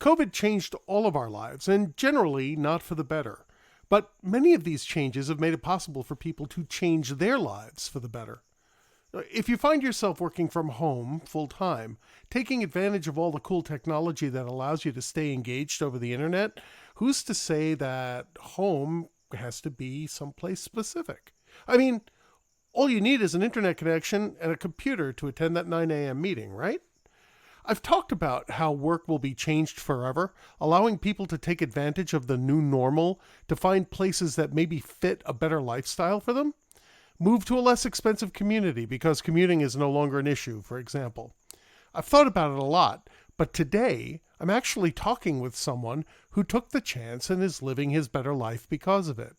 COVID changed all of our lives, and generally not for the better. But many of these changes have made it possible for people to change their lives for the better. If you find yourself working from home full time, taking advantage of all the cool technology that allows you to stay engaged over the internet, who's to say that home has to be someplace specific? I mean, all you need is an internet connection and a computer to attend that 9 a.m. meeting, right? I've talked about how work will be changed forever, allowing people to take advantage of the new normal to find places that maybe fit a better lifestyle for them. Move to a less expensive community because commuting is no longer an issue, for example. I've thought about it a lot, but today I'm actually talking with someone who took the chance and is living his better life because of it.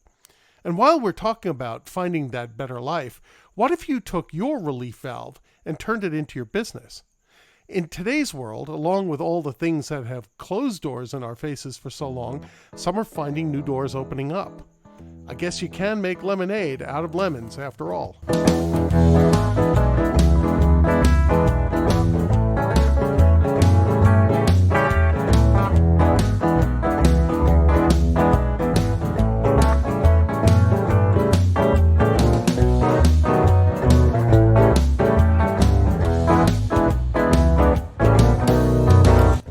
And while we're talking about finding that better life, what if you took your relief valve and turned it into your business? In today's world, along with all the things that have closed doors in our faces for so long, some are finding new doors opening up. I guess you can make lemonade out of lemons after all.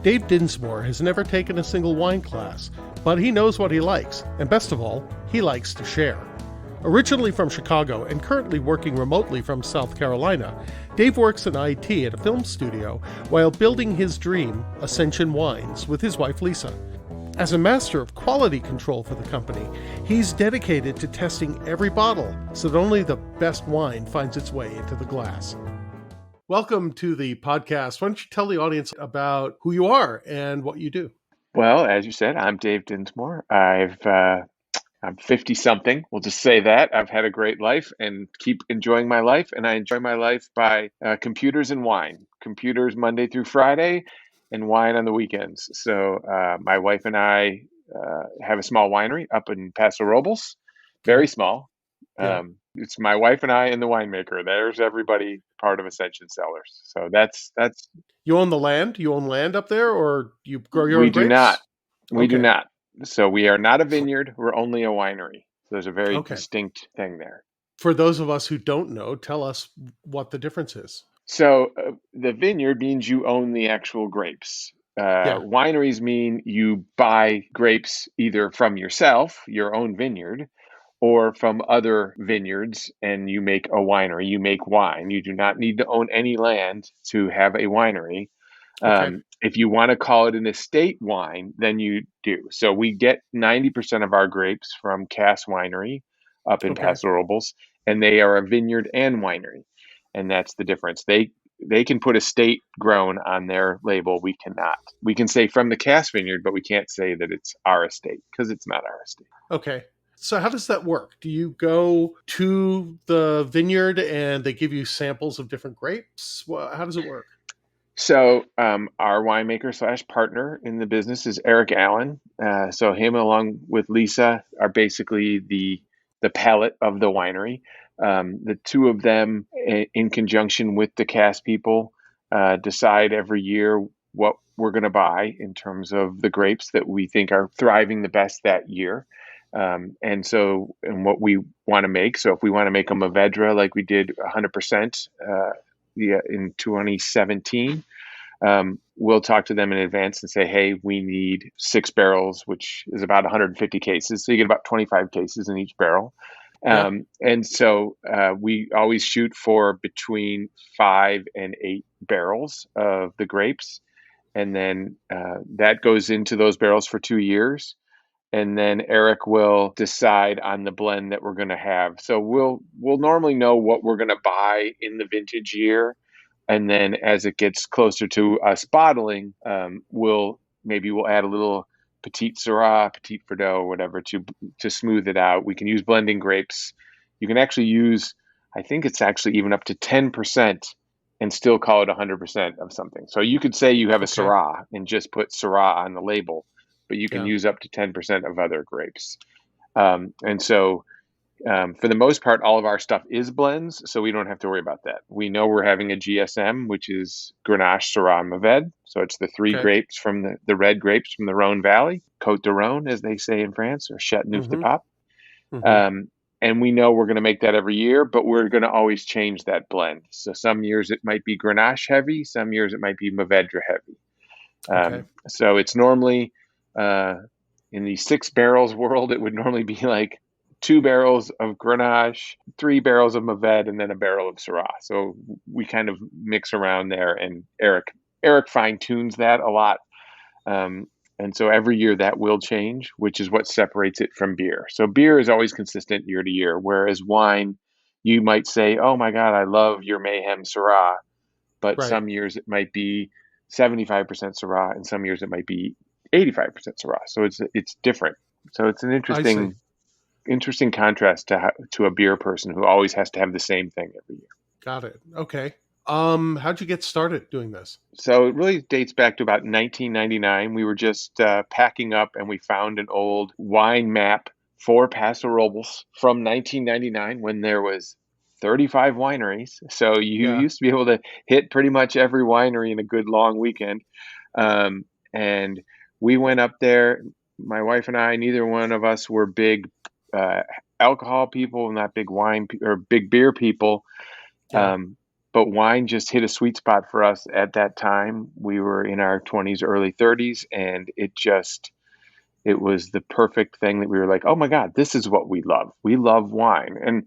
Dave Dinsmore has never taken a single wine class, but he knows what he likes, and best of all, he likes to share. Originally from Chicago and currently working remotely from South Carolina, Dave works in IT at a film studio while building his dream, Ascension Wines, with his wife Lisa. As a master of quality control for the company, he's dedicated to testing every bottle so that only the best wine finds its way into the glass. Welcome to the podcast. Why don't you tell the audience about who you are and what you do? Well, as you said, I'm Dave Dinsmore. I'm 50 something. We'll just say that. I've had a great life and keep enjoying my life. And I enjoy my life by computers and wine. Computers Monday through Friday and wine on the weekends. So my wife and I have a small winery up in Paso Robles. Very small. Yeah. It's my wife and I and the winemaker. There's everybody part of Ascension Sellers. So that's You own the land? You own land up there, or you grow your we own do grapes? not. We do Okay. not. So we are not a vineyard. We're only a winery. So there's a very Okay. distinct thing there. For those of us who don't know, tell us what the difference is. So the vineyard means you own the actual grapes. Yeah. Wineries mean you buy grapes either from yourself, your own vineyard, or from other vineyards, and you make a winery. You make wine. You do not need to own any land to have a winery. Okay. If you want to call it an estate wine, then you do. So we get 90% of our grapes from Cass Winery up in Okay. Paso Robles, and they are a vineyard and winery, and that's the difference. They can put estate grown on their label. We cannot. We can say from the Cass Vineyard, but we can't say that it's our estate because it's not our estate. Okay. So how does that work? Do you go to the vineyard and they give you samples of different grapes? Well, how does it work? So our winemaker / partner in the business is Eric Allen. So him along with Lisa are basically the palate of the winery. The two of them, in conjunction with the Cass people, decide every year what we're going to buy in terms of the grapes that we think are thriving the best that year. And what we want to make. So if we want to make a Mourvedre like we did 100% in 2017, we'll talk to them in advance and say, hey, we need 6 barrels, which is about 150 cases. So you get about 25 cases in each barrel. Yeah. And so we always shoot for between 5 and 8 barrels of the grapes. And then that goes into those barrels for 2 years. And then Eric will decide on the blend that we're going to have. So we'll normally know what we're going to buy in the vintage year. And then as it gets closer to us bottling, we'll add a little Petite Syrah, Petite Verdot, or whatever to smooth it out. We can use blending grapes. You can actually use, I think it's actually even up to 10% and still call it 100% of something. So you could say you have a Okay. Syrah and just put Syrah on the label, but you can Yeah. use up to 10% of other grapes. And so For the most part, all of our stuff is blends, so we don't have to worry about that. We know we're having a GSM, which is Grenache, Syrah, and Mourvèdre. So it's the three Okay. grapes from the red grapes from the Rhone Valley, Côte de Rhône, as they say in France, or Châteauneuf de Mm-hmm. Pape. Mm-hmm. Um, and we know we're going to make that every year, but we're going to always change that blend. So some years it might be Grenache heavy, some years it might be Mourvèdre heavy. Okay. So it's normally uh, in the 6 barrels world, it would normally be like 2 barrels of Grenache, 3 barrels of Mourvèdre, and then a barrel of Syrah. So we kind of mix around there, and Eric fine tunes that a lot. Um, and so every year that will change, which is what separates it from beer. So beer is always consistent year to year, whereas wine, you might say, "Oh my God, I love your Mayhem Syrah," but Right. some years it might be 75% Syrah, and some years it might be 85% Syrah. So it's different. So it's an I see. interesting contrast to a beer person who always has to have the same thing every year. Got it. Okay. How'd you get started doing this? So it really dates back to about 1999. We were just packing up, and we found an old wine map for Paso Robles from 1999 when there was 35 wineries. So you Yeah. used to be able to hit pretty much every winery in a good long weekend. And we went up there. My wife and I, neither one of us were big uh, alcohol people, not big or big beer people. Yeah. Um, but wine just hit a sweet spot for us at that time. We were in our 20s, early 30s, and it was the perfect thing that we were like, oh my God, this is what we love. We love wine. And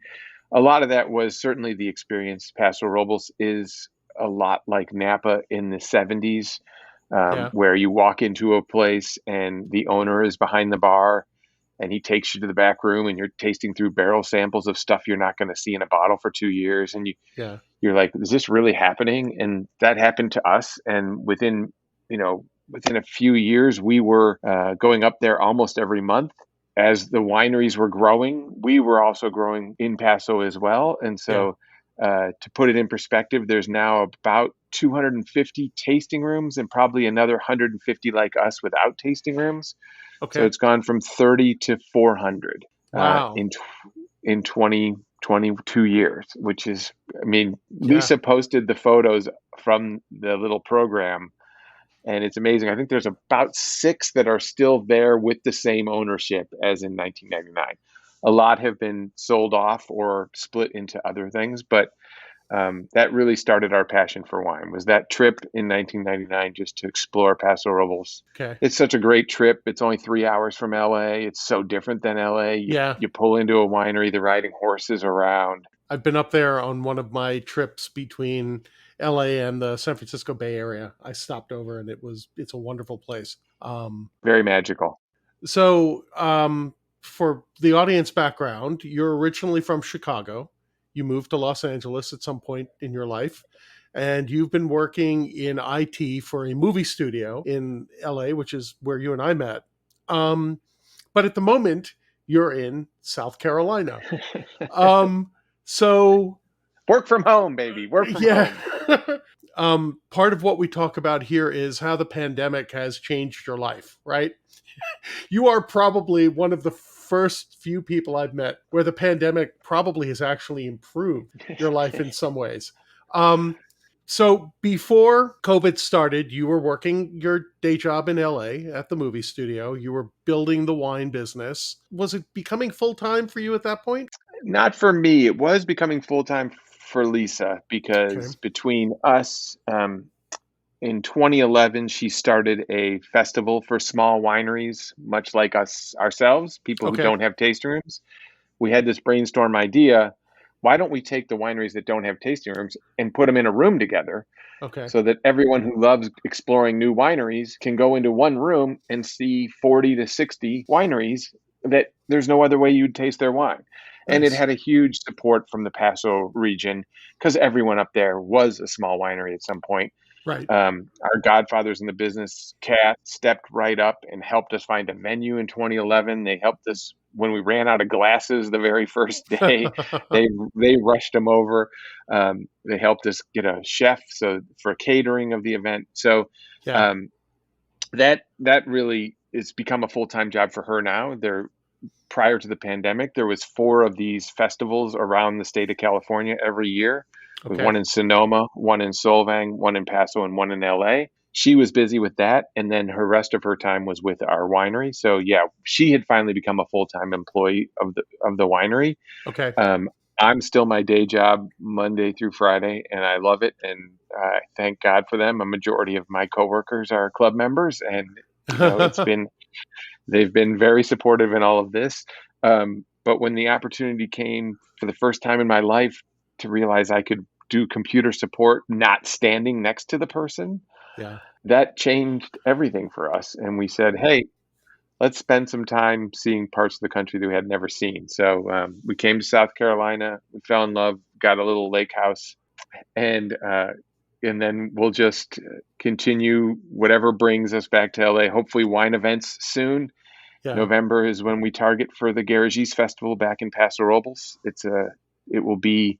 a lot of that was certainly the experience. Paso Robles is a lot like Napa in the 70s, Yeah. where you walk into a place and the owner is behind the bar and he takes you to the back room and you're tasting through barrel samples of stuff you're not going to see in a bottle for 2 years. And Yeah. you're like, is this really happening? And that happened to us. And within a few years, we were going up there almost every month. As the wineries were growing, we were also growing in Paso as well. And Yeah. so, to put it in perspective, there's now about 250 tasting rooms and probably another 150 like us without tasting rooms. So Okay. it's gone from 30 to 400 Wow. in 22 years, which is, I mean, Yeah. Lisa posted the photos from the little program, and it's amazing. I think there's about 6 that are still there with the same ownership as in 1999. A lot have been sold off or split into other things, but that really started our passion for wine. Was that trip in 1999 just to explore Paso Robles? Okay. It's such a great trip. It's only 3 hours from LA. It's so different than LA. Yeah. You pull into a winery, they're riding horses around. I've been up there on one of my trips between LA and the San Francisco Bay Area. I stopped over and it's a wonderful place. Very magical. So, for the audience background, you're originally from Chicago. You moved to Los Angeles at some point in your life, and you've been working in IT for a movie studio in LA, which is where you and I met. Um, but at the moment, you're in South Carolina. Um, so, Work from home, baby. Work from yeah. home. Part of what we talk about here is how the pandemic has changed your life, right? You are probably one of the first few people I've met where the pandemic probably has actually improved your life in some ways. Um, so before COVID started, you were working your day job in LA at the movie studio. You were building the wine business. Was it becoming full time for you at that point? Not for me. It was becoming full time for Lisa Okay. because between us, in 2011, she started a festival for small wineries, much like us ourselves, people who Okay. don't have tasting rooms. We had this brainstorm idea. Why don't we take the wineries that don't have tasting rooms and put them in a room together Okay. so that everyone who loves exploring new wineries can go into one room and see 40 to 60 wineries that there's no other way you'd taste their wine. And it Nice. had a huge support from the Paso region because everyone up there was a small winery at some point. Right. Our godfathers in the business, Cat, stepped right up and helped us find a menu in 2011. They helped us when we ran out of glasses the very first day. They rushed them over. They helped us get a chef for catering of the event. So Yeah. um, that really it's become a full time job for her now. prior to the pandemic, there was 4 of these festivals around the state of California every year. There was Okay. one in Sonoma, one in Solvang, one in Paso, and one in LA. She was busy with that, and then her rest of her time was with our winery. So yeah, she had finally become a full-time employee of the winery. Okay. Um, I'm still my day job Monday through Friday, and I love it. And I thank God for them. A majority of my coworkers are club members, and they've been very supportive in all of this. But when the opportunity came for the first time in my life to realize I could do computer support not standing next to the person, Yeah. that changed everything for us. And we said, hey, let's spend some time seeing parts of the country that we had never seen. So we came to South Carolina, we fell in love, got a little lake house, and then we'll just continue whatever brings us back to LA. Hopefully, wine events soon. Yeah. November is when we target for the Garagis Festival back in Paso Robles. It will be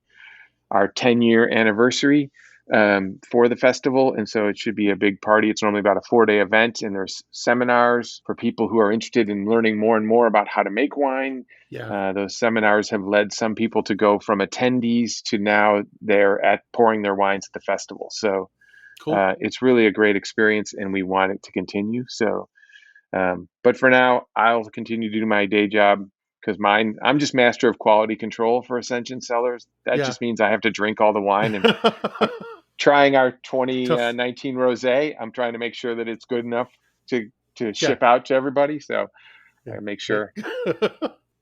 our 10-year anniversary for the festival, and so it should be a big party. It's normally about a 4-day event, and there's seminars for people who are interested in learning more and more about how to make wine. Yeah. Those seminars have led some people to go from attendees to now they're at pouring their wines at the festival. So Cool. it's really a great experience, and we want it to continue. So but for now, I'll continue to do my day job because I'm just master of quality control for Ascension Sellers. That Yeah. just means I have to drink all the wine. And I'm trying our Tough. 2019 rosé. I'm trying to make sure that it's good enough to Yeah. ship out to everybody. So Yeah. I make Yeah. sure.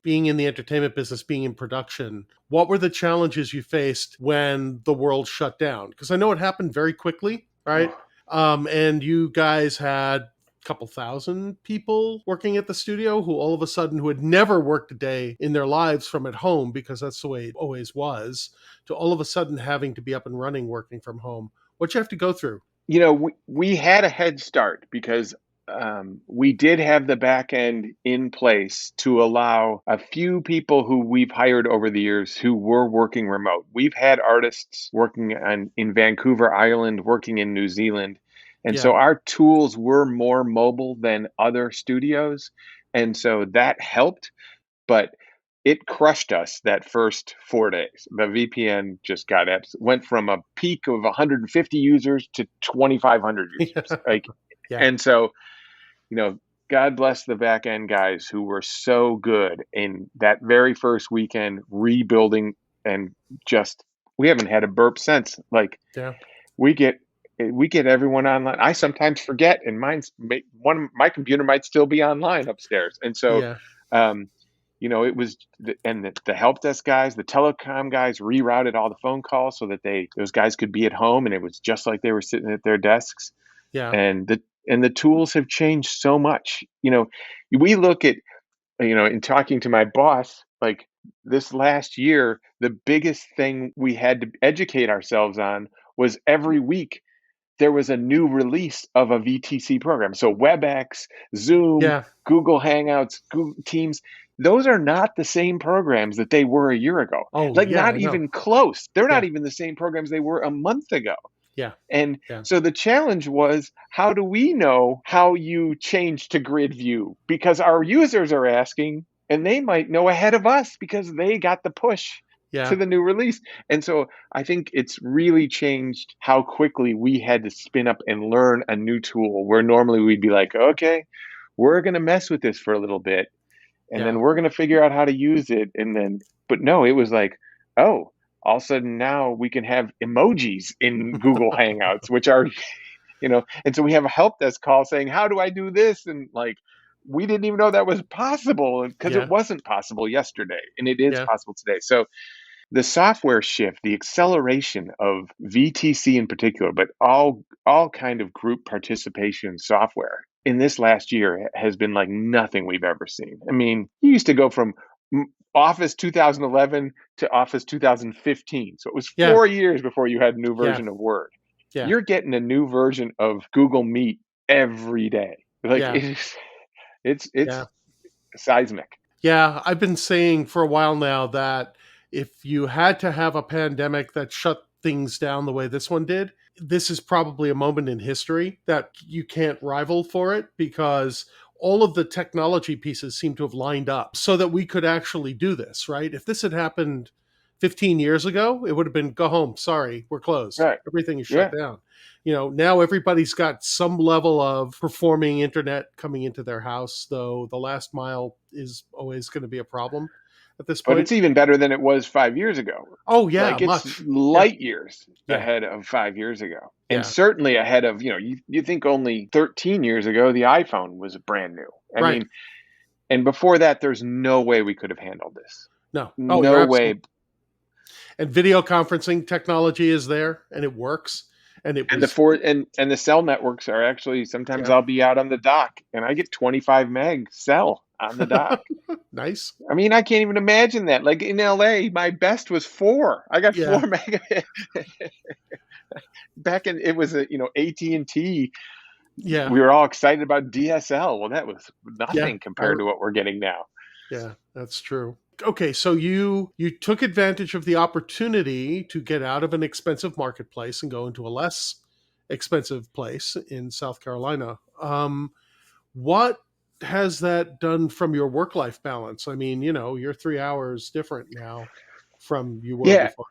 Being in the entertainment business, being in production, what were the challenges you faced when the world shut down? Because I know it happened very quickly, right? And you guys had a couple thousand people working at the studio who all of a sudden who had never worked a day in their lives from at home, because that's the way it always was, to all of a sudden having to be up and running working from home. What you have to go through? We had a head start because we did have the back end in place to allow a few people who we've hired over the years who were working remote. We've had artists working in Vancouver Island, working in New Zealand. And so Yeah. our tools were more mobile than other studios. And so that helped, but it crushed us that first 4 days. The VPN just went from a peak of 150 users to 2,500 users. Like, Yeah. and so, God bless the back end guys who were so good in that very first weekend rebuilding, and just we haven't had a burp since. Like, Yeah. we get everyone online. I sometimes forget, and my computer might still be online upstairs, and so. Yeah. Um, it was, and the help desk guys, the telecom guys rerouted all the phone calls so that those guys could be at home, and it was just like they were sitting at their desks. Yeah. And the tools have changed so much. We look at, in talking to my boss, like this last year, the biggest thing we had to educate ourselves on was every week there was a new release of a VTC program. So WebEx, Zoom, Yeah. Google Hangouts, Google Teams, those are not the same programs that they were a year ago. Oh, Like, yeah, not I know. even close. They're not Yeah. even the same programs they were a month ago. Yeah. And Yeah. so the challenge was, how do we know how you change to grid view? Because our users are asking, and they might know ahead of us because they got the push to Yeah. the new release. And so I think it's really changed how quickly we had to spin up and learn a new tool, where normally we'd be like, okay, we're going to mess with this for a little bit, and Yeah. then we're going to figure out how to use it. But no, it was like, oh, all of a sudden now we can have emojis in Google Hangouts, which are, and so we have a help desk call saying, how do I do this? And like, we didn't even know that was possible, because it Yeah. wasn't possible yesterday, and it is Yeah. possible today. So the software shift, the acceleration of VTC in particular, but all kind of group participation software in this last year has been like nothing we've ever seen. I mean, you used to go from Office 2011 to Office 2015. So it was Yeah. 4 years before you had a new Yeah. version of Word. Yeah. You're getting a new version of Google Meet every day. Like, Yeah. it's Yeah. seismic. Yeah. I've been saying for a while now that if you had to have a pandemic that shut things down the way this one did, this is probably a moment in history that you can't rival for it, because all of the technology pieces seem to have lined up so that we could actually do this, right? If this had happened 15 years ago, it would have been go home. Sorry, we're closed. Right. Everything is shut Yeah. down. Now everybody's got some level of performing internet coming into their house, though the last mile is always going to be a problem at this But point. it's even better than it was 5 years ago. Oh, yeah, Like it's much. Yeah, light years yeah, ahead of 5 years ago. And yeah. certainly ahead of, you think only 13 years ago, the iPhone was brand new. I Right. mean, and before that, there's no way we could have handled this. No. Oh, you're No absolutely. way. And video conferencing technology is there and it works. And it And the was, four and the cell networks are actually sometimes yeah, I'll be out on the dock and I get 25 meg cell on the dock. nice. I mean, I can't even imagine that. Like in LA, my best was 4. I got Yeah, 4 meg. Back in it was a AT&T. yeah, We were all excited about DSL. Well, that was yeah. nothing compared to what we're getting now. Yeah, that's true. Okay, so you took advantage of the opportunity to get out of an expensive marketplace and go into a less expensive place in South Carolina. What has that done from your work life balance? I mean, you're 3 hours different now from you were Yeah, before.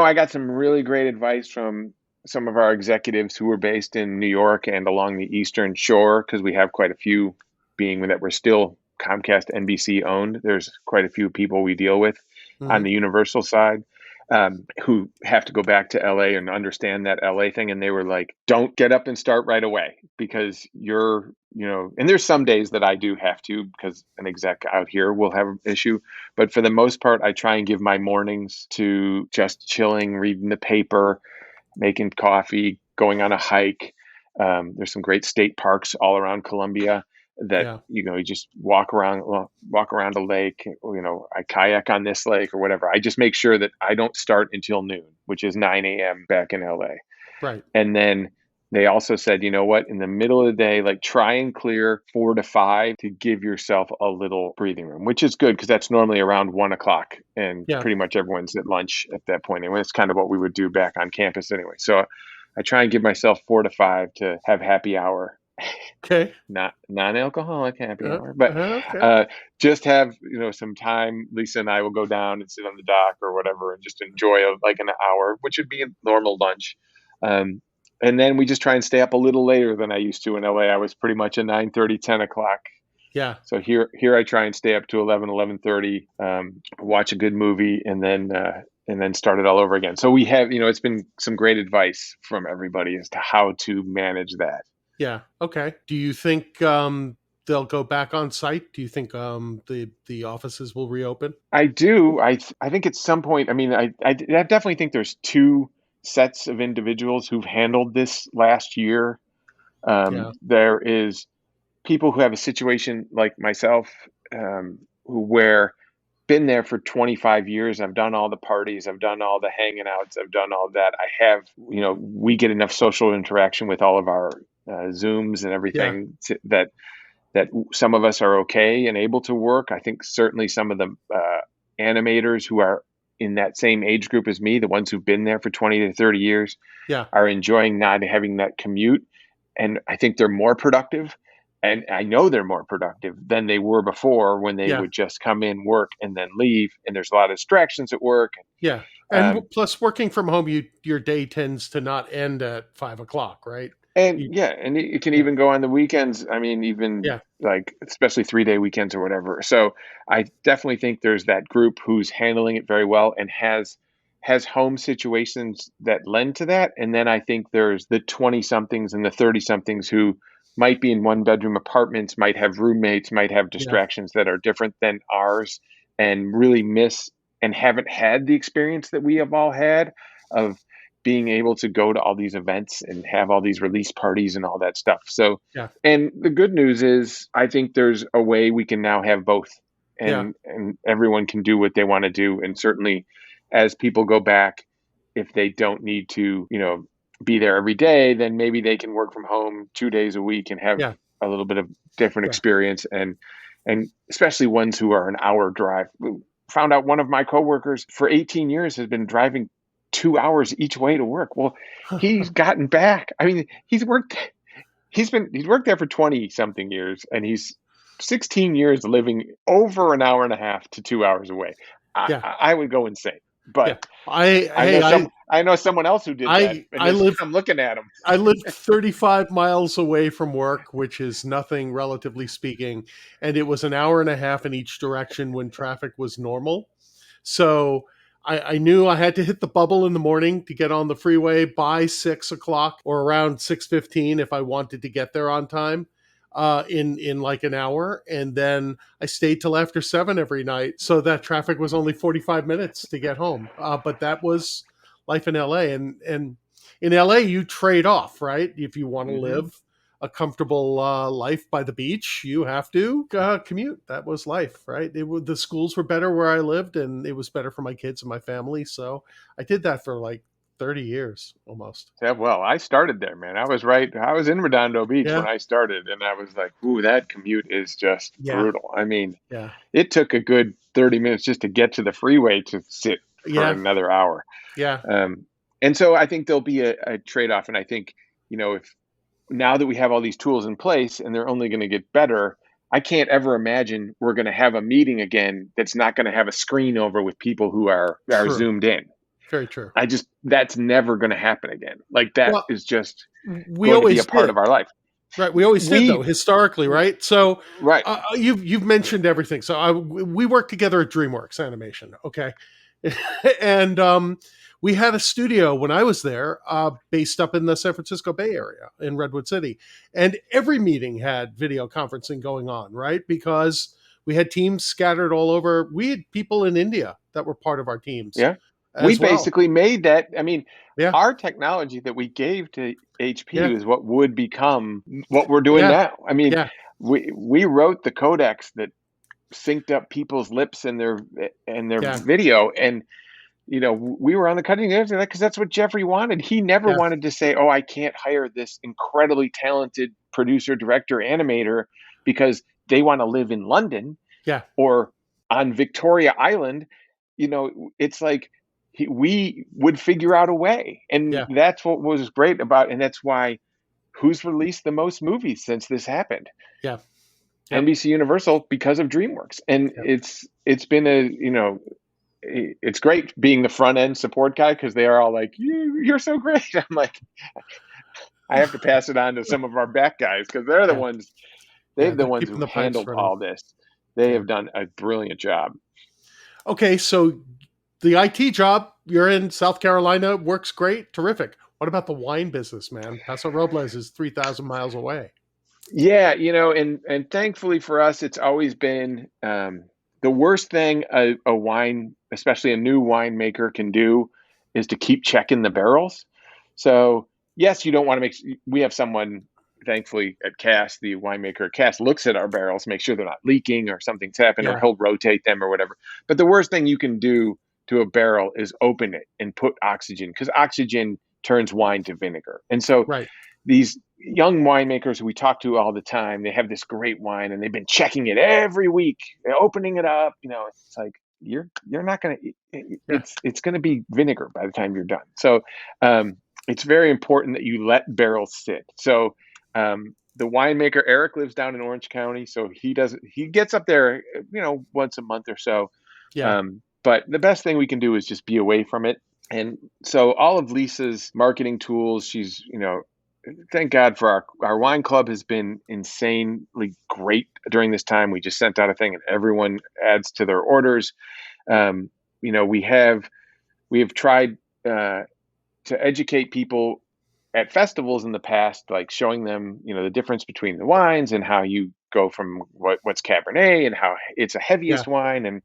I got some really great advice from some of our executives who were based in New York and along the Eastern Shore because we have quite a few, being that we're still Comcast NBC owned. There's quite a few people we deal with on Hmm. the Universal side who have to go back to LA and understand that LA thing. And they were like, don't get up and start right away because and there's some days that I do have to because an exec out here will have an issue. But for the most part, I try and give my mornings to just chilling, reading the paper, making coffee, going on a hike. There's some great state parks all around Columbia that Yeah, you just walk around a lake. I kayak on this lake or whatever. I just make sure that I don't start until noon, which is 9 a.m. back in LA. right. And then they also said, you know what, in the middle of the day, like try and clear 4 to 5 to give yourself a little breathing room, which is good because that's normally around 1 o'clock and Yeah. pretty much everyone's at lunch at that point. And it's kind of what we would do back on campus anyway. So I try and give myself 4 to 5 to have happy hour, Okay. not non-alcoholic happy hour, but Okay. uh, just have some time. Lisa and I will go down and sit on the dock or whatever and just enjoy like an hour, which would be a normal lunch. Um, and then we just try and stay up a little later than I used to in LA. I was pretty much a 9:30, 10 o'clock. Yeah. So here I try and stay up to 11, 11:30, watch a good movie, and then start it all over again. So we have, it's been some great advice from everybody as to how to manage that. Yeah. Okay. Do you think they'll go back on site? Do you think the offices will reopen? I do. I think at some point, I mean, I definitely think there's two sets of individuals who've handled this last year. Yeah. There is people who have a situation like myself, where been there for 25 years. I've done all the parties. I've done all the hanging outs. I've done all that. I have, we get enough social interaction with all of our Zooms and Yeah. everything that some of us are okay and able to work. I think certainly some of the animators who are in that same age group as me, the ones who've been there for 20 to 30 years, Yeah. are enjoying not having that commute. And I think they're more productive. And I know they're more productive than they were before when they Yeah. would just come in, work, and then leave. And there's a lot of distractions at work. Yeah. And Um, plus, working from home, your day tends to not end at 5 o'clock, right? And You, yeah, and it can yeah. even go on the weekends. I mean, even Yeah. like especially 3-day weekends or whatever. So I definitely think there's that group who's handling it very well and has home situations that lend to that. And then I think there's the 20 somethings and the 30 somethings who might be in one bedroom apartments, might have roommates, might have Yeah. distractions that are different than ours and really miss and haven't had the experience that we have all had of being able to go to all these events and have all these release parties and all that stuff. So, Yeah. and the good news is, I think there's a way we can now have both, Yeah. and everyone can do what they want to do. And certainly, as people go back, if they don't need to, be there every day, then maybe they can work from home 2 days a week and have Yeah. a little bit of different Yeah. experience. And especially ones who are an hour drive. Found out one of my coworkers for 18 years has been driving 2 hours each way to work. Well, he's gotten back. I mean, he's worked there for 20 something years, and he's 16 years living over an hour and a half to 2 hours away. Yeah, I would go insane. yeah. But I I hey know I know someone else who did that, and I this live I'm looking at him. I lived 35 miles away from work, which is nothing relatively speaking, and it was an hour and a half in each direction when traffic was normal. So I knew I had to hit the bubble in the morning to get on the freeway by 6 o'clock or around 6:15 if I wanted to get there on time. In like an hour, and then I stayed till after 7 every night, so that traffic was only 45 minutes to get home. But that was life in LA, and in LA you trade off, right? If you want to Hmm. live a comfortable life by the beach, you have to commute. That was life, right? The schools were better where I lived, and it was better for my kids and my family. So I did that for like 30 years almost. Yeah, well, I started there, man. I was in Redondo Beach when Yeah, I started, and I was like, ooh, that commute is just yeah, brutal. I mean, yeah, it took a good 30 minutes just to get to the freeway to sit for yeah, another hour. yeah. Um, and so I think there'll be a trade-off. And I think, if now that we have all these tools in place and they're only going to get better, I can't ever imagine we're going to have a meeting again that's not going to have a screen over with people who are True. zoomed in. Very true. That's never going to happen again. Like that Well, is just we going to be a always part of did. our life. Right, we always did though, We historically, right? So Right. you've mentioned everything. So we worked together at DreamWorks Animation, okay, and we had a studio when I was there, based up in the San Francisco Bay Area in Redwood City, and every meeting had video conferencing going on, right? Because we had teams scattered all over. We had people in India that were part of our teams Yeah. We as well. basically made that. I mean, Yeah, our technology that we gave to HP yeah, is what would become what we're doing yeah, now. I mean, yeah, we wrote the codecs that synced up people's lips and their yeah, video, and we were on the cutting edge of that because that's what Jeffrey wanted. He never yeah, wanted to say, "Oh, I can't hire this incredibly talented producer, director, animator because they want to live in London yeah, or on Victoria Island." It's like we would figure out a way, and yeah, that's what was great about, and that's why who's released the most movies since this happened? yeah, yep, NBC Universal because of DreamWorks, and yep, it's been it's great being the front end support guy because they are all like, you're so great. I'm like, I have to pass it on to some of our back guys because yeah, they're yeah. the They're ones keeping who've the pipes handled running. all this. They Yeah. have done a brilliant job. Okay, so the IT job you're in South Carolina works great, terrific. What about the wine business, man? Paso Robles is 3,000 miles away. Yeah, and thankfully for us, it's always been the worst thing a wine, especially a new winemaker, can do is to keep checking the barrels. So yes, you don't want to make. We have someone, thankfully, at Cass, the winemaker at Cass, looks at our barrels, make sure they're not leaking or something's happened, or Yeah, he'll rotate them or whatever. But the worst thing you can do to a barrel is open it and put oxygen, because oxygen turns wine to vinegar. And so right. these young winemakers who we talk to all the time, they have this great wine and they've been checking it every week, opening it up. It's like you're not gonna. Yeah, It's gonna be vinegar by the time you're done. So it's very important that you let barrels sit. So the winemaker Eric lives down in Orange County, so he gets up there, once a month or so. yeah, But the best thing we can do is just be away from it. And so all of Lisa's marketing tools, she's, thank God for our wine club has been insanely great during this time. We just sent out a thing and everyone adds to their orders. Um, we have tried to educate people at festivals in the past, like showing them, the difference between the wines and how you go from what's Cabernet and how it's a yeah, heaviest wine and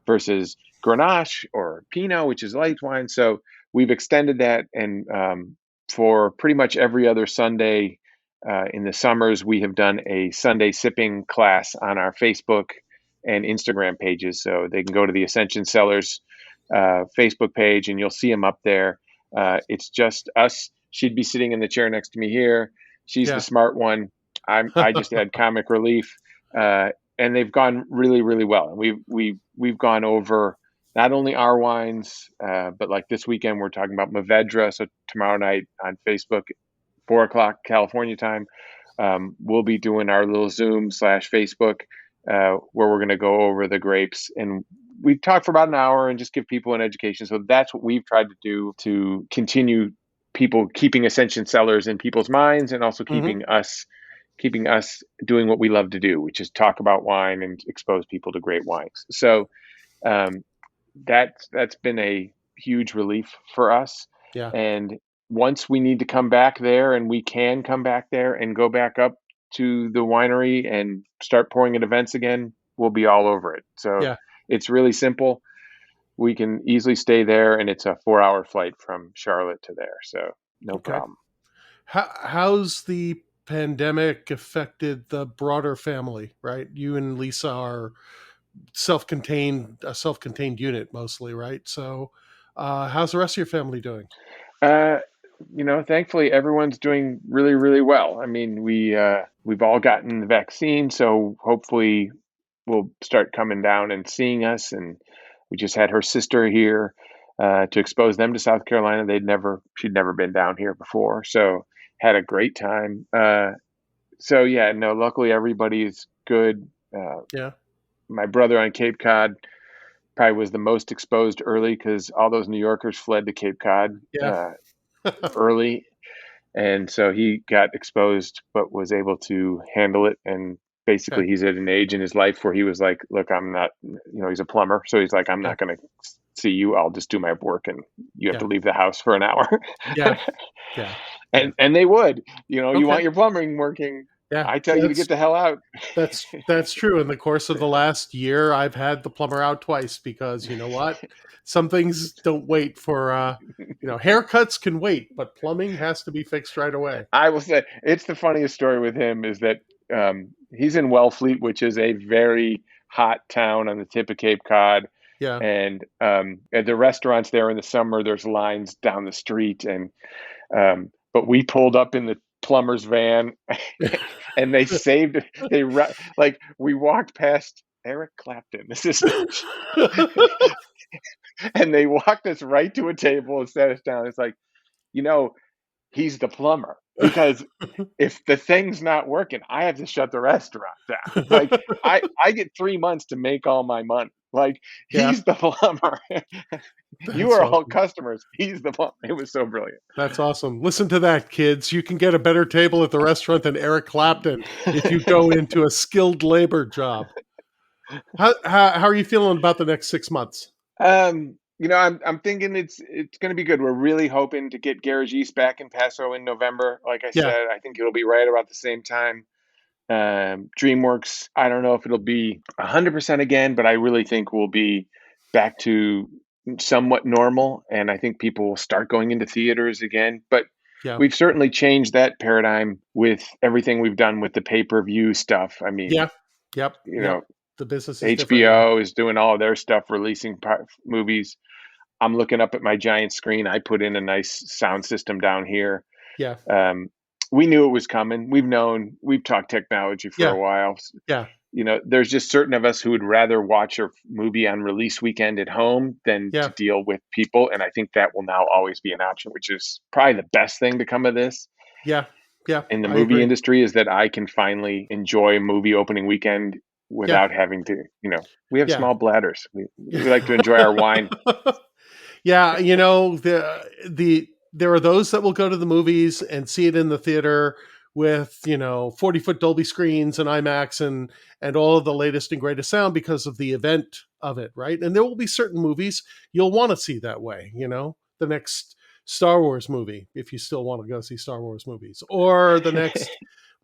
versus Grenache or Pinot, which is light wine. So we've extended that, and for pretty much every other Sunday in the summers, we have done a Sunday sipping class on our Facebook and Instagram pages. So they can go to the Ascension Sellers Facebook page, and you'll see them up there. It's just us. She'd be sitting in the chair next to me here. She's the yeah. smart one. I just add comic relief. And they've gone really, really well. And we've gone over not only our wines, but like this weekend we're talking about Movedra. So tomorrow night on Facebook, 4 o'clock California time, we'll be doing our little Zoom/Facebook where we're going to go over the grapes, and we talk for about an hour and just give people an education. So that's what we've tried to do to continue people keeping Ascension Sellers in people's minds, and also Hmm. keeping us doing what we love to do, which is talk about wine and expose people to great wines. So um, that's been a huge relief for us. Yeah. And once we need to come back there, and we can come back there and go back up to the winery and start pouring at events again, we'll be all over it. So Yeah. it's really simple. We can easily stay there, and it's a 4-hour flight from Charlotte to there. So no Okay. problem. How's the pandemic affected the broader family, right? You and Lisa are a self-contained unit mostly, right? So, how's the rest of your family doing? Uh, thankfully everyone's doing really, really well. I mean, we've all gotten the vaccine, so hopefully will start coming down and seeing us. And we just had her sister here to expose them to South Carolina. She'd never been down here before, so had a great time. So yeah, no, luckily everybody's good. Yeah. My brother on Cape Cod probably was the most exposed early because all those New Yorkers fled to Cape Cod Yeah. early, and so he got exposed but was able to handle it. And Okay. basically he's at an age in his life where he was like, look, I'm not, he's a plumber, so he's like, I'm Yeah. not going to see you, I'll just do my work, and you have Yeah. to leave the house for an hour. Yeah. Yeah. Yeah. And they would, you Okay. want your plumbing working, Yeah. I tell you to get the hell out. That's true. In the course of the last year, I've had the plumber out twice because you know what? Some things don't wait for haircuts can wait, but plumbing has to be fixed right away. I will say it's the funniest story with him is that he's in Wellfleet, which is a very hot town on the tip of Cape Cod. Yeah. And at the restaurants there in the summer, there's lines down the street. And but we pulled up in the plumber's van, and they saved it. Like we walked past Eric Clapton. This is, and they walked us right to a table and sat us down. It's like, you know, he's the plumber, because if the thing's not working, I have to shut the restaurant down. Like I get 3 months to make all my money. Like Yeah. he's the plumber. You That's are all awesome. customers. He's the plumber. It was so brilliant. That's awesome. Listen to that, kids. You can get a better table at the restaurant than Eric Clapton if you go into a skilled labor job. How are you feeling about the next 6 months? I'm thinking it's going to be good. We're really hoping to get Garage East back in Paso in November. Like I Yeah. said, I think it'll be right about the same time. DreamWorks, I don't know if it'll be 100% again, but I really think we'll be back to somewhat normal, and I think people will start going into theaters again. But Yeah. we've certainly changed that paradigm with everything we've done with the pay-per-view stuff. I mean, Yeah. Yep. you Yep. know, The business is different now. HBO is doing all of their stuff, releasing movies. I'm looking up at my giant screen. I put in a nice sound system down here. Yeah. Um, we knew it was coming. We've talked technology for Yeah. a while. Yeah. There's just certain of us who would rather watch a movie on release weekend at home than to Yeah. deal with people. And I think that will now always be an option, which is probably the best thing to come of this Yeah. Yeah. in the I movie agree. industry, is that I can finally enjoy a movie opening weekend Yeah. without having to, we have Yeah. small bladders. We like to enjoy our wine. Yeah, there are those that will go to the movies and see it in the theater with 40-foot Dolby screens and IMAX and all of the latest and greatest sound because of the event of it, right? And there will be certain movies you'll want to see that way. The next Star Wars movie, if you still want to go see Star Wars movies, or the next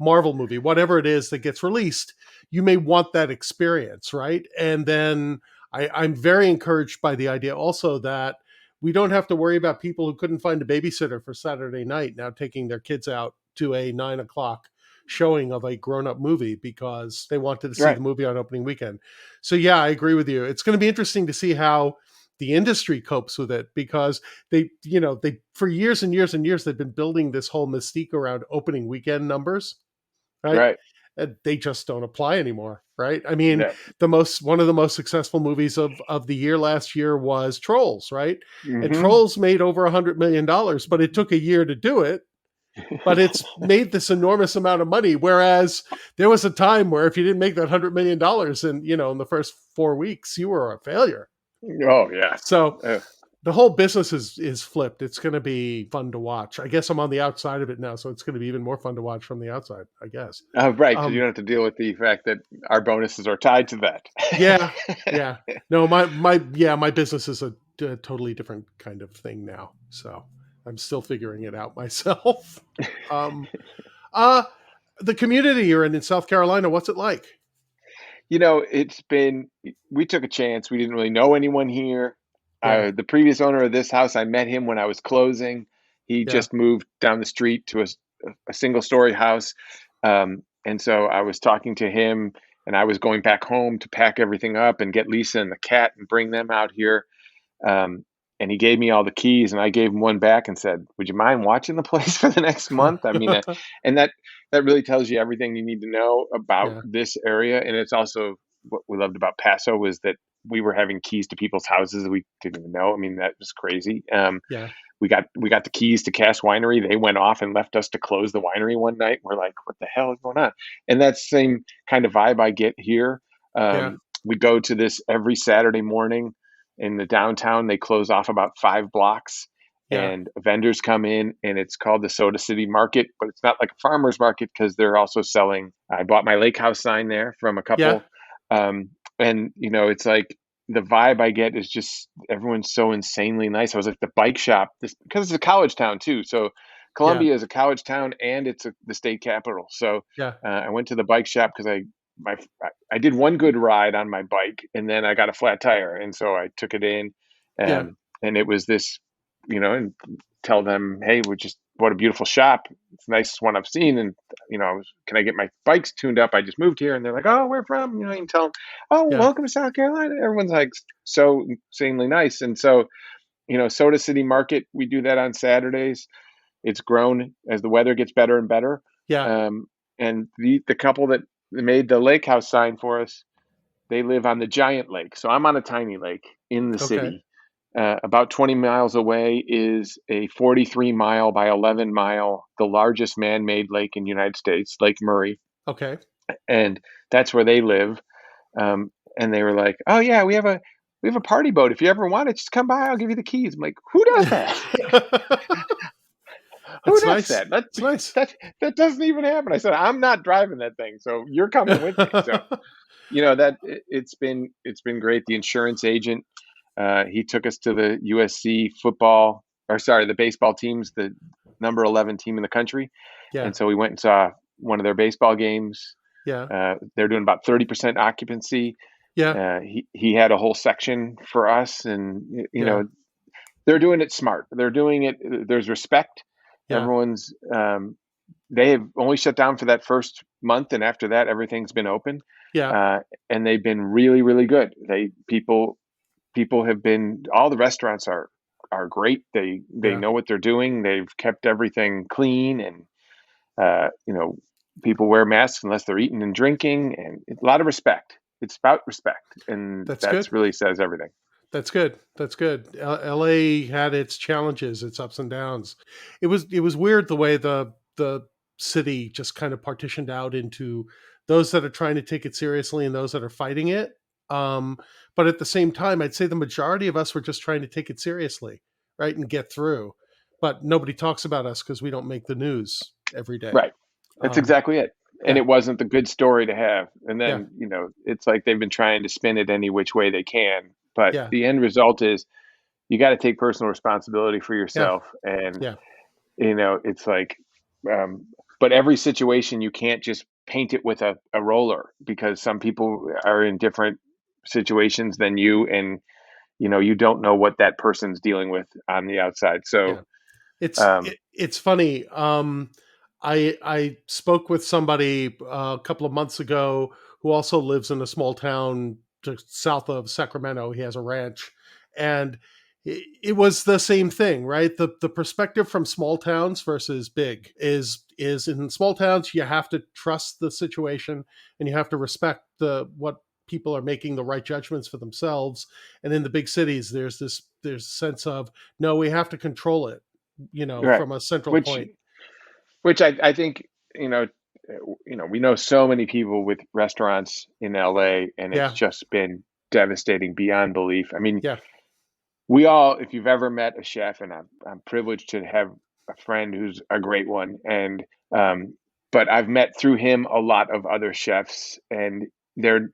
Marvel movie, whatever it is that gets released, you may want that experience, right? And then I'm very encouraged by the idea also that we don't have to worry about people who couldn't find a babysitter for Saturday night now taking their kids out to a 9 o'clock showing of a grown-up movie because they wanted to see Right. the movie on opening weekend. So yeah, I agree with you. It's going to be interesting to see how the industry copes with it, because they for years and years and years they've been building this whole mystique around opening weekend numbers, right? Right. And they just don't apply anymore, right? I mean, No. one of the most successful movies of the year last year was Trolls, right? And Mm-hmm. Trolls made over $100 million, but it took a year to do it. but it's made this enormous amount of money. Whereas there was a time where if you didn't make that $100 million in the first 4 weeks, you were a failure. Oh yeah. So Uh, the whole business is flipped. It's going to be fun to watch. I guess I'm on the outside of it now, so it's going to be even more fun to watch from the outside, I guess. right, because you Um, don't have to deal with the fact that our bonuses are tied to that. yeah, yeah. No, my business is a totally different kind of thing now. So I'm still figuring it out myself. um, uh, the community you're in South Carolina, what's it like? It's been, we took a chance. We didn't really know anyone here. Yeah, The previous owner of this house, I met him when I was closing. He yeah, just moved down the street to a single story house. And so I was talking to him, and I was going back home to pack everything up and get Lisa and the cat and bring them out here. Um, and he gave me all the keys, and I gave him one back and said, "Would you mind watching the place for the next month?" I mean, and that really tells you everything you need to know about yeah, this area. And it's also what we loved about Paso was that we were having keys to people's houses that we didn't even know. I mean, that was crazy. yeah, We got the keys to Cass Winery. They went off and left us to close the winery one night. We're like, what the hell is going on? And that's the same kind of vibe I get here. yeah, We go to this every Saturday morning in the downtown. They close off about 5 blocks, yeah, and vendors come in, and it's called the Soda City Market, but it's not like a farmer's market because they're also selling. I bought my lake house sign there from a yeah, couple. And it's like the vibe I get is just everyone's so insanely nice. I was at the bike shop because it's a college town too. So yeah, Columbia is a college town, and it's the state capital. So yeah, I went to the bike shop because my I did one good ride on my bike, and then I got a flat tire, and so I took it in, yeah, and it was this, and tell them, hey, we're just what a beautiful shop. It's the nicest one I've seen, and can I get my bikes tuned up? I just moved here, and they're like, oh, where from? You can tell them, oh, yeah, welcome to South Carolina. Everyone's like so insanely nice, and so Soda City Market, we do that on Saturdays. It's grown as the weather gets better and better. yeah. Um, and the couple that made the lake house sign for us, they live on the giant lake. So I'm on a tiny lake in the Okay, city. About 20 miles away is a 43-mile by 11-mile, the largest man-made lake in the United States, Lake Murray, okay. and that's where they live. And they were like, "Oh yeah, we have a party boat. If you ever want it, just come by. I'll give you the keys." I'm like, "Who does that? Who That's does nice. that? That It's nice. that doesn't even happen." I said, "I'm not driving that thing, so you're coming with me." So it's been great. The insurance agent, he took us to the USC football, or sorry, the baseball teams, the number 11 team in the country, Yeah, and so we went and saw one of their baseball games. yeah, They're doing about 30% occupancy. yeah, He had a whole section for us, and yeah, they're doing it smart. They're doing it. There's respect. yeah, Everyone's. They have only shut down for that first month, and after that, everything's been open, yeah, uh, and they've been really, really good. People have been. All the restaurants are great. They yeah. know what they're doing. They've kept everything clean, and uh, you know, people wear masks unless they're eating and drinking, and a lot of respect. It's about respect, and That's good. that's really says everything. That's good. That's good. LA had its challenges, its ups and downs. It was weird the way the city just kind of partitioned out into those that are trying to take it seriously and those that are fighting it. Um, but at the same time, I'd say the majority of us were just trying to take it seriously, right, and get through. But nobody talks about us because we don't make the news every day. Right. That's Um, exactly it. And yeah, it wasn't the good story to have. And yeah, then, it's like they've been trying to spin it any which way they can. But yeah, the end result is you got to take personal responsibility for yeah, yourself. And, yeah, it's like, um, but every situation you can't just paint it with a roller because some people are in different situations than you. And, you don't know what that person's dealing with on the outside. So, yeah. um, It's funny. I spoke with somebody a couple of months ago who also lives in a small town just south of Sacramento. He has a ranch, and it was the same thing, right? The perspective from small towns versus big is in small towns you have to trust the situation and you have to respect the what people are making the right judgments for themselves. And in the big cities, there's a sense of no, we have to control it, right. from a central Which point. which I think, we know so many people with restaurants in LA, and it's Yeah. just been devastating beyond belief. I mean, Yeah. we all, if you've ever met a chef, and I'm privileged to have a friend who's a great one, and um, but I've met through him a lot of other chefs, and they're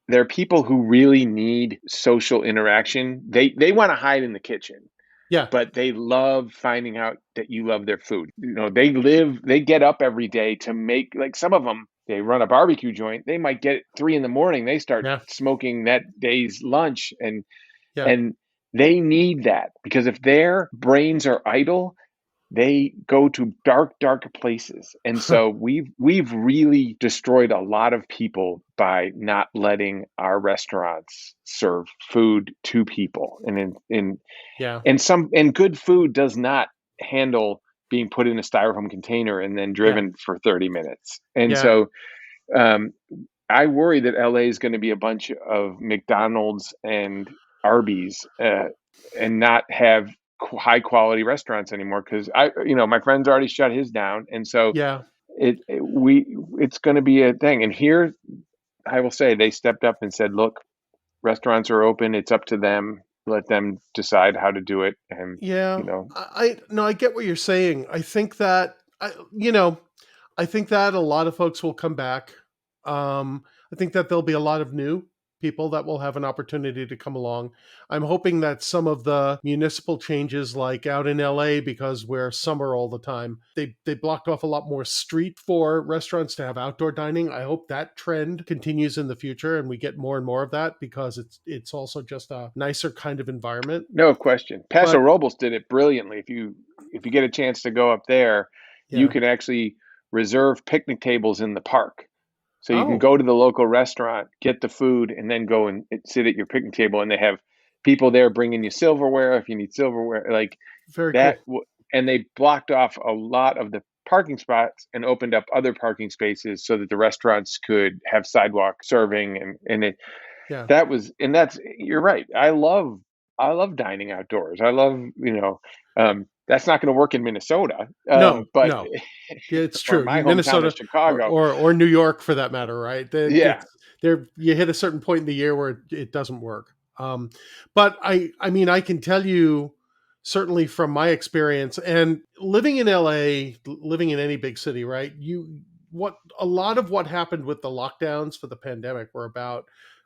they're people who really need social interaction. They want to hide in the kitchen, Yeah. but they love finding out that you love their food. They get up every day to make, like, some of them, they run a barbecue joint. They might get 3 in the morning. They start Yeah. smoking that day's lunch, Yeah. and they need that, because if their brains are idle, they go to dark, dark places. And so we've really destroyed a lot of people by not letting our restaurants serve food to people. Yeah. And good food does not handle being put in a styrofoam container and then Yeah. driven for 30 minutes. And Yeah. so um, I worry that LA is going to be a bunch of McDonald's and Arby's, and not have high quality restaurants anymore. Because my friend's already shut his down, and so Yeah. it's going to be a thing. And here, I will say, they stepped up and said, "Look, restaurants are open. It's up to them. Let them decide how to do it." And Yeah. you know, I no, I get what you're saying. I think that I think that a lot of folks will come back. I think that there'll be a lot of new people that will have an opportunity to come along. I'm hoping that some of the municipal changes, like out in LA, because we're summer all the time, they blocked off a lot more street for restaurants to have outdoor dining. I hope that trend continues in the future and we get more and more of that, because it's also just a nicer kind of environment. no question. Paso But Robles did it brilliantly. If you get a chance to go up there, you yeah. can actually reserve picnic tables in the park. So you can Oh, go to the local restaurant, get the food, and then go and sit at your picnic table. And they have people there bringing you silverware if you need silverware, like very that. cool. And they blocked off a lot of the parking spots and opened up other parking spaces so that the restaurants could have sidewalk serving. Yeah. That's, you're right. I love dining outdoors. I love, that's not going to work in Minnesota, No, but no. Yeah, it's or true. my hometown of Minnesota Chicago. or New York for that matter, right? Yeah. It's there. You hit a certain point in the year where it doesn't work. But I mean, I can tell you certainly from my experience and living in LA, living in any big city, right? What a lot of what happened with the lockdowns for the pandemic were about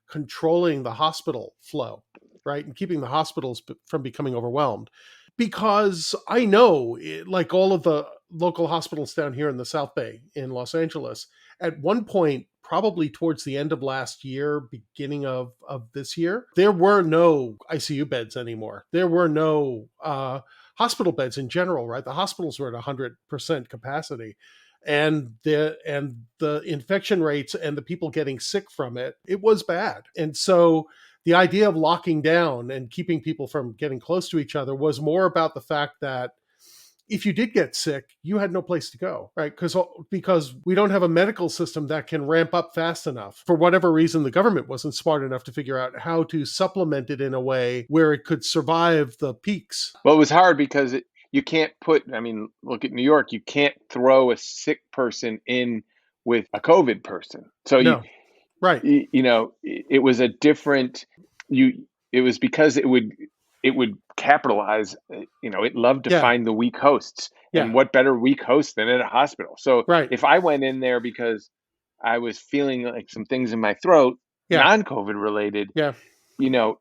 controlling the hospital flow, right, and keeping the hospitals from becoming overwhelmed, because I know, like all of the local hospitals down here in the South Bay in Los Angeles, at one point, probably towards the end of last year, beginning of this year, there were no ICU beds anymore. There were no hospital beds in general, right? The hospitals were at 100% capacity. And the infection rates and the people getting sick from it was bad. And so the idea of locking down and keeping people from getting close to each other was more about the fact that if you did get sick, you had no place to go, right? Because we don't have a medical system that can ramp up fast enough. For whatever reason, the government wasn't smart enough to figure out how to supplement it in a way where it could survive the peaks. Well, it was hard because you can't I mean, look at New York. You can't throw a sick person in with a COVID person. So No, right? it was a different, it was because it would capitalize. It loved to Yeah, find the weak hosts, and yeah, what better weak host than in a hospital? So right. if I went in there because I was feeling like some things in my throat, Yeah, non-COVID related, yeah,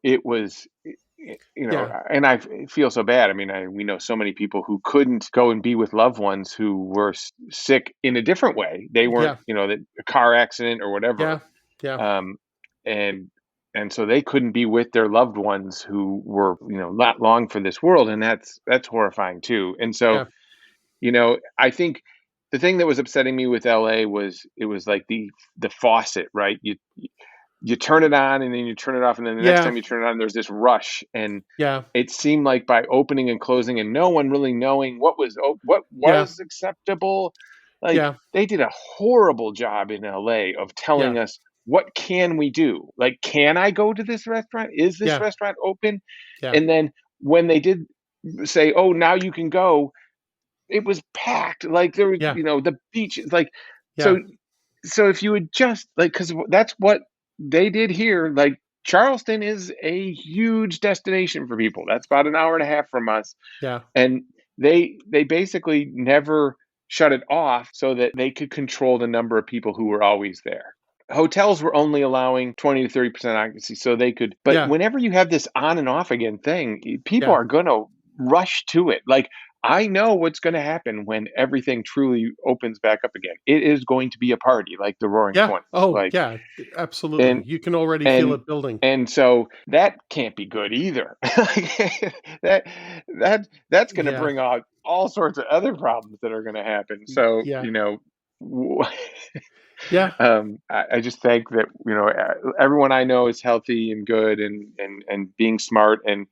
it was, yeah, and I feel so bad. I mean, we know so many people who couldn't go and be with loved ones who were sick in a different way. They weren't, yeah, a car accident or whatever. yeah, yeah, Um, and, and so they couldn't be with their loved ones who were, not long for this world. And that's horrifying too. And so, yeah, I think the thing that was upsetting me with LA was, it was like the faucet, right? You turn it on and then you turn it off, and then the next yeah, time you turn it on, there's this rush. And yeah, it seemed like by opening and closing and no one really knowing what yeah, was acceptable, like, yeah, they did a horrible job in LA of yeah, telling us, what can we do? Like, can I go to this restaurant? Is this yeah, restaurant open? yeah, And then when they did say, oh, now you can go, it was packed. Like there was, Yeah. the beach, like, Yeah. so, so if you would just like, cause that's what they did here. Like Charleston is a huge destination for people. That's about an hour and a half from us. Yeah. And they basically never shut it off so that they could control the number of people who were always there. Hotels were only allowing 20 to 30% occupancy, so they could. But Yeah. whenever you have this on and off again thing, people Yeah. are going to rush to it. Like, I know what's going to happen when everything truly opens back up again. It is going to be a party like the Roaring Yeah. Twenties. Oh, Like, yeah. Absolutely. and You can already feel and it building. and so that can't be good either. that that's going to Yeah. bring out all sorts of other problems that are going to happen. So Yeah. w- Yeah. I just think that everyone I know is healthy and good and being smart. And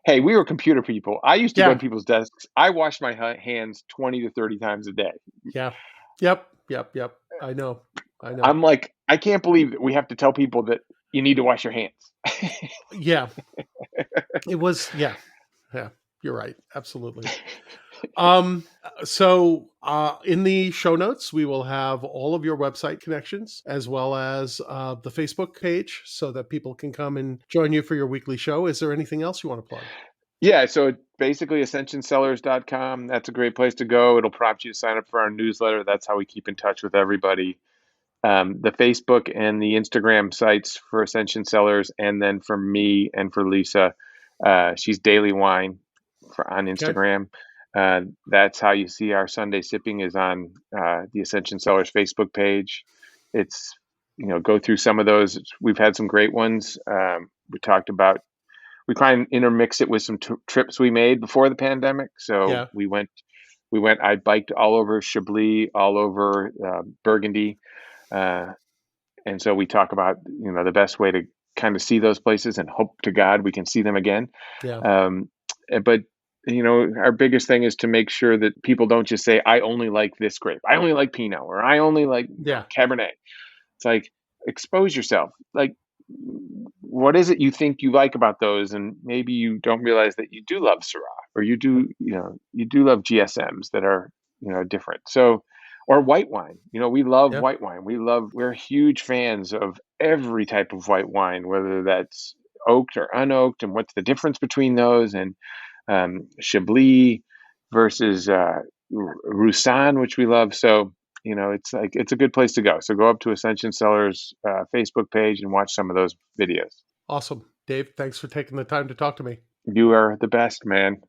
hey, we were computer people. I used to go to Yeah. people's desks. I washed my hands 20 to 30 times a day. Yeah. Yep. Yep. Yep. I know. I know. I'm like, I can't believe that we have to tell people that you need to wash your hands. Yeah. It was, yeah. Yeah. You're right. Absolutely. So in the show notes, we will have all of your website connections as well as the Facebook page so that people can come and join you for your weekly show. Is there anything else you want to plug? Yeah, so basically ascensionsellers.com. That's a great place to go. It'll prompt you to sign up for our newsletter. That's how we keep in touch with everybody. The Facebook and the Instagram sites for Ascension Sellers, and then for me and for Lisa, she's Daily Wine on Okay. Instagram. That's how you see our Sunday sipping is on the Ascension Sellers Facebook page. It's go through some of those. We've had some great ones. We try and intermix it with some trips we made before the pandemic. So Yeah. I biked all over Chablis, all over Burgundy. Uh, and so we talk about, the best way to kind of see those places and hope to God we can see them again. Yeah. Um, but, our biggest thing is to make sure that people don't just say, I only like this grape. I only like Pinot, or I only like Yeah. Cabernet. It's like, expose yourself. Like, what is it you think you like about those? And maybe you don't realize that you do love Syrah, or you do love GSMs that are, different. So, or white wine. We love Yeah. white wine. We're huge fans of every type of white wine, whether that's oaked or unoaked, and what's the difference between those, and Chablis versus Roussanne, which we love. So, it's like, it's a good place to go. So go up to Ascension Sellers Facebook page and watch some of those videos. Awesome. Dave, thanks for taking the time to talk to me. You are the best, man.